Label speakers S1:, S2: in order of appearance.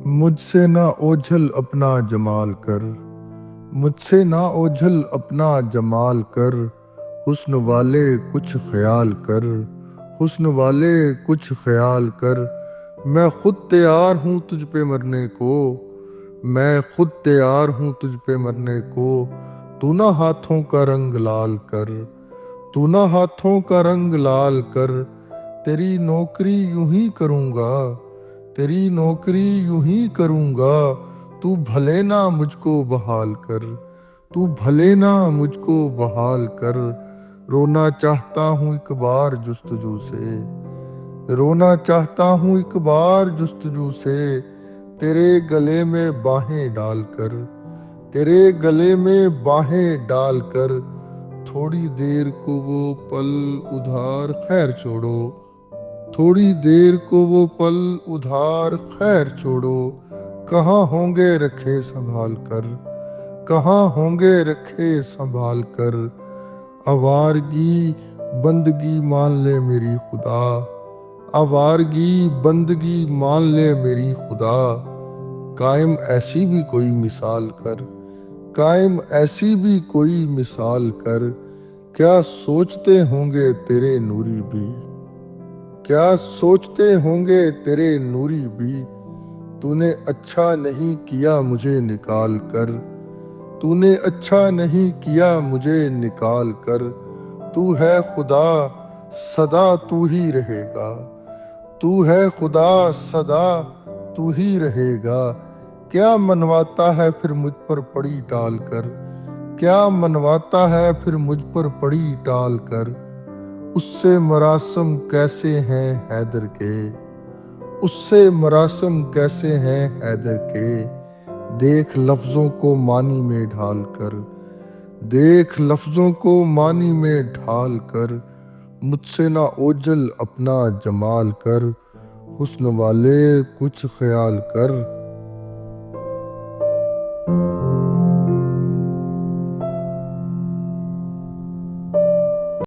S1: مجھ سے نہ اوجھل اپنا جمال کر، مجھ سے نہ اوجھل اپنا جمال کر، حسن والے کچھ خیال کر، حسن والے کچھ خیال کر۔ میں خود تیار ہوں تجھ پہ مرنے کو، میں خود تیار ہوں تجھ پہ مرنے کو، تو نہ ہاتھوں کا رنگ لال کر، تو نہ ہاتھوں کا رنگ لال کر۔ تیری نوکری یوں ہی کروں گا، تیری نوکری یوں ہی کروں گا، تو بھلے نہ مجھ کو بحال کر، تو بھلے نہ مجھ کو بحال کر۔ رونا چاہتا ہوں ایک بار جستجو سے، رونا چاہتا ہوں ایک بار جستجو سے، تیرے گلے میں باہیں ڈال کر، تیرے گلے میں باہیں ڈال کر۔ تھوڑی دیر کو وہ پل ادھار خیر چھوڑو، تھوڑی دیر کو وہ پل ادھار خیر چھوڑو، کہاں ہوں گے رکھے سنبھال کر، کہاں ہوں گے رکھے سنبھال کر۔ آوارگی بندگی مان لے میری خدا، آوارگی بندگی مان لے میری خدا، قائم ایسی بھی کوئی مثال کر، قائم ایسی بھی کوئی مثال کر۔ کیا سوچتے ہوں گے تیرے نوری بھی، کیا سوچتے ہوں گے تیرے نوری بھی، تو نے اچھا نہیں کیا مجھے نکال کر، تو نے اچھا نہیں کیا مجھے نکال کر۔ تو ہے خدا سدا تو ہی رہے گا، تو ہے خدا سدا تو ہی رہے گا۔ کیا منواتا ہے پھر مجھ پر پڑی ڈال کر، کیا منواتا ہے پھر مجھ پر پڑی ڈال کر۔ اس سے مراسم کیسے ہیں حیدر کے، اس سے مراسم کیسے ہیں حیدر کے، دیکھ لفظوں کو معنی میں ڈھال کر، دیکھ لفظوں کو معنی میں ڈھال کر۔ مجھ سے نہ اوجھل اپنا جمال کر، حسن والے کچھ خیال کر۔